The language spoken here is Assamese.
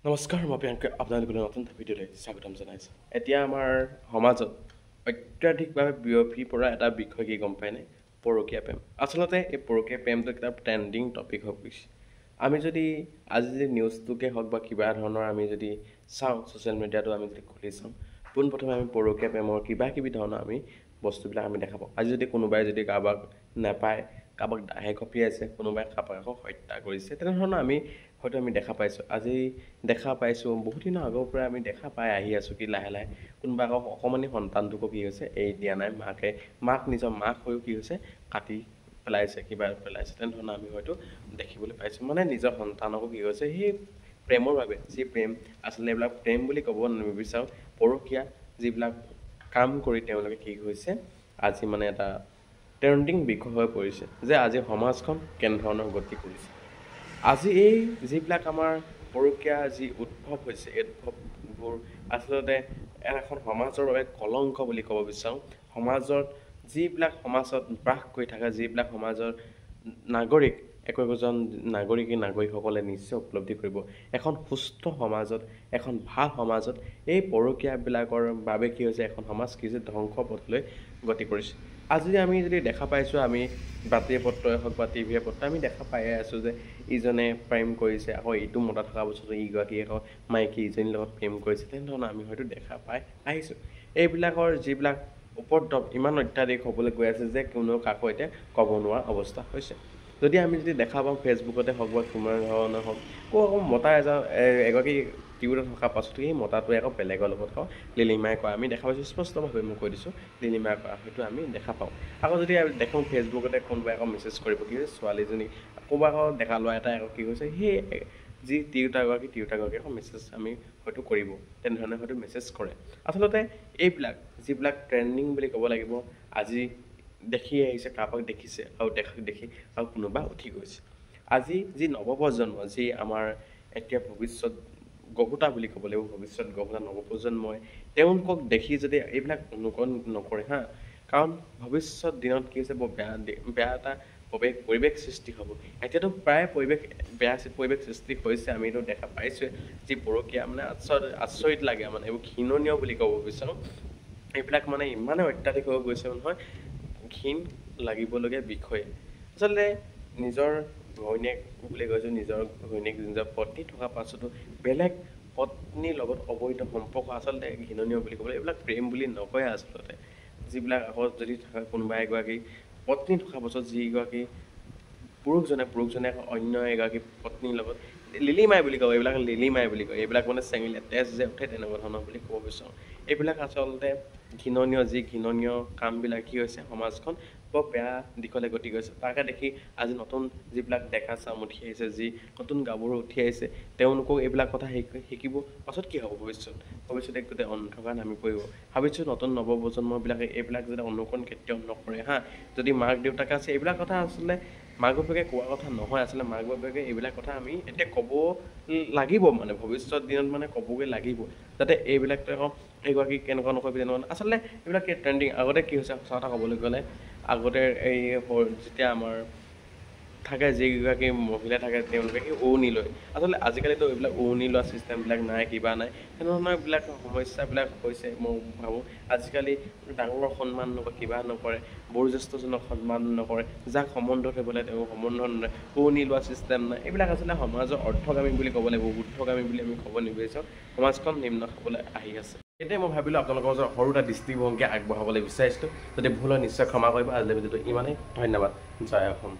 নমস্কাৰ মই প্ৰিয়ংকা আপোনালোকৰ নতুন ভিডিঅ'লৈ স্বাগতম জনাইছোঁ। এতিয়া আমাৰ সমাজত অত্যাধিকভাৱে বিয়পি পৰা এটা বিষয় কি গম পায়নে? পৰকীয়া প্ৰেম। আচলতে এই পৰকীয়া প্ৰেমটো এটা ট্ৰেণ্ডিং টপিক হৈ পৰিছে। আমি যদি আজি যদি নিউজটোকে হওক বা কিবা ধৰণৰ আমি যদি চাওঁ, ছ'চিয়েল মিডিয়াটো আমি যদি খুলি চাওঁ, পোনপ্ৰথমে আমি পৰকীয়া প্ৰেমৰ কিবা কিবি ধৰণৰ আমি বস্তুবিলাক আমি দেখা পাওঁ। আজি যদি কোনোবাই যদি কাৰোবাক নাপায়, কাৰোবাক দাহে কঁপিয়াইছে, কোনোবাই কাৰোবাক আকৌ হত্যা কৰিছে, তেনেধৰণৰ আমি হয়তো আমি দেখা পাইছোঁ। আজি দেখা পাইছোঁ বহুত দিনৰ আগৰ পৰা আমি দেখা পাই আহি আছোঁ কি লাহে লাহে কোনোবা আকৌ অকণমানি সন্তানটোকো কি হৈছে এৰি দিয়া নাই, নিজৰ মাক হৈও কি হৈছে কাটি পেলাইছে, কিবা পেলাইছে, তেনেধৰণৰ আমি হয়তো দেখিবলৈ পাইছোঁ। মানে নিজৰ সন্তানকো কি হৈছে সেই প্ৰেমৰ বাবে, যি প্ৰেম আচলতে এইবিলাক প্ৰেম বুলি ক'ব নিবিচাৰোঁ, পৰকীয়া যিবিলাক কাম কৰি তেওঁলোকে কি হৈছে আজি মানে এটা ট্ৰেণ্ডিং বিষয় হৈ পৰিছে যে আজি সমাজখন কেনেধৰণৰ গতি কৰিছে। আজি এই যিবিলাক আমাৰ পৰকীয়া যি উদ্ভৱ হৈছে, এই উদ্ভৱবোৰ আচলতে এখন সমাজৰ বাবে কলংক বুলি ক'ব বিচাৰোঁ। সমাজত বাস কৰি থকা যিবিলাক সমাজৰ নাগৰিক, একোজন নাগৰিকসকলে নিশ্চয় উপলব্ধি কৰিব। এখন সুস্থ সমাজত, এখন ভাল সমাজত এই পৰকীয়াবিলাকৰ বাবে কি হৈছে এখন সমাজ কি হৈছে ধ্বংস পথলৈ গতি কৰিছে। আজি আমি যদি দেখা পাইছোঁ, আমি বাতৰি পত্ৰই হওক বা টিভিয়ে পত্ৰ আমি দেখা পায়ে আছোঁ যে ইজনে প্ৰেম কৰিছে, আকৌ ইটো মতা থকা বস্তুটো ইগৰাকীয়ে আকৌ মাইকী ইজনীৰ লগত প্ৰেম কৰিছে, তেনেধৰণৰ আমি হয়তো দেখা পাই আহিছোঁ। এইবিলাকৰ যিবিলাক উপদ্ৰৱ ইমান অত্যাধিক হ'বলৈ গৈ আছে যে কোনেও কাকো এতিয়া ক'ব নোৱাৰা অৱস্থা হৈছে। যদি আমি দেখা পাওঁ ফেচবুকতে হওক বা কোনো ধৰণৰ হওক, আকৌ মতা এগৰাকী টিউত থকা পাছতো সেই মতাটোৱে আকৌ বেলেগৰ লগত আকৌ লিলিমাই কৰা আমি দেখা পাইছোঁ। স্পষ্টভাৱে মই কৈ দিছোঁ, লিলিমাই কৰা হয়তো আমি দেখা পাওঁ। আকৌ যদি দেখোঁ ফেচবুকতে কোনোবাই আকৌ মেছেজ কৰিব কি হৈছে ছোৱালীজনী, ক'ৰবাত আকৌ ডেকা ল'ৰা এটাই আকৌ কি হৈছে সেই যি তিৰোতাগৰাকী আকৌ মেছেজ আমি হয়তো কৰিব, তেনেধৰণে হয়তো মেছেজ কৰে। আচলতে এইবিলাক যিবিলাক ট্ৰেণ্ডিং বুলি ক'ব লাগিব, আজি দেখি আহিছে, কাৰোবাক দেখিছে আৰু দেখি আৰু কোনোবা উঠি গৈছে। আজি যি নৱপ্ৰজন্ম, যি আমাৰ এতিয়া ভৱিষ্যত গঢ়োতা বুলি ক'ব লাগিব, ভৱিষ্যত গঢ়োতা নৱপ্ৰজন্মই তেওঁলোকক দেখি যদি এইবিলাক অনুকৰণ নকৰে কাৰণ ভৱিষ্যত দিনত কি হৈছে বৰ বেয়া এটা পৰিৱেশ সৃষ্টি হ'ব। এতিয়াতো প্ৰায় বেয়া পৰিৱেশ সৃষ্টি হৈছে, আমিতো দেখা পাইছোঁৱে। যি পৰকীয়া মানে আচৰিত লাগে, মানে এইবোৰ ঘৃণনীয় বুলি ক'ব বিচাৰোঁ। এইবিলাক মানে ইমানে অত্যাধিক হৈ গৈছে নহয়, ঘিণ লাগিবলগীয়া বিষয়ে। আচলতে নিজৰ ঘৈণীয়েক বুলি কৈছোঁ, নিজৰ পত্নী থকা পাছতো বেলেগ পত্নীৰ লগত অবৈধ সম্পৰ্ক আচলতে ঘৃণনীয় বুলি ক'বলৈ, এইবিলাক প্ৰেম বুলি নকয় আচলতে। যিবিলাক আকৌ যদি থকা কোনোবা এগৰাকী পত্নী থকা পাছত যিগৰাকী পুৰুষজনে অন্য এগৰাকী পত্নীৰ লগত লিলিমাই বুলি কয়, এইবিলাক লিলিমাই বুলি কয়, এইবিলাক মানে চেঙিলে তেজ যে উঠে তেনেকুৱা ধৰণৰ বুলি ক'ব বিচাৰোঁ। এইবিলাক আচলতে ঘৃণনীয় কামবিলাক কি হৈছে সমাজখন বৰ বেয়া দিশলৈ গতি কৰিছে। তাকে দেখি আজি নতুন যিবিলাক ডেকা চাম উঠি আহিছে, যি নতুন গাভৰু উঠি আহিছে, তেওঁলোকেও এইবিলাক কথা শিকিব। পাছত কি হ'ব ভৱিষ্যতে গোটেই অন্ধকাৰ নামি পৰিব। ভাবিছোঁ নতুন নৱপ্ৰজন্মবিলাকে এইবিলাক যাতে অনুকৰণ কেতিয়াও নকৰে যদি মাক দেউতাকে আছে, এইবিলাক কথা আচলতে মাক বাপেকে কোৱা কথা নহয়। আচলতে মাক বাপেকে এইবিলাক কথা আমি এতিয়া ক'ব লাগিব, মানে ভৱিষ্যত দিনত মানে ক'বগৈ লাগিব, যাতে এইবিলাক আকৌ এগৰাকী কেনেকুৱা নকৰিবি তেনেকুৱা। আচলতে এইবিলাক ট্ৰেণ্ডিং। আগতে কি হৈছে সঁচা কথা ক'বলৈ গ'লে, আগতে যেতিয়া আমাৰ থাকে যিগৰাকী মহিলা থাকে তেওঁলোকে সেই উৰণি লয়। আচলতে আজিকালিতো এইবিলাক উৰণি লোৱা ছিষ্টেমবিলাক নাই, কিবা নাই, তেনেধৰণৰ এইবিলাক সমস্যাবিলাক হৈছে। মই ভাবোঁ আজিকালি ডাঙৰৰ সন্মান নকৰে, কিবা নকৰে, বয়োজ্যেষ্ঠজনক সন্মান নকৰে, যাক সম্বন্ধ থ'বলৈ তেওঁ সম্বন্ধ নলয়, উৰণি লোৱা ছিষ্টেম নাই। এইবিলাক আচলতে সমাজৰ অৰ্থগামী বুলি ক'ব লাগিব, ঊৰ্ধ্বগামী বুলি আমি ক'ব নিবিচাৰোঁ। সমাজখন নিম্ন খাবলৈ আহি আছে। এতিয়া মই ভাবিলোঁ আপোনালোকৰ মাজত সৰু এটা দৃষ্টিভংগী আগবঢ়াবলৈ বিচাৰিছিলোঁ। যদি ভুল হয় নিশ্চয় ক্ষমা কৰিব। আজিলৈ ভিডিঅ'টো ইমানেই। ধন্যবাদ। জয় অসম।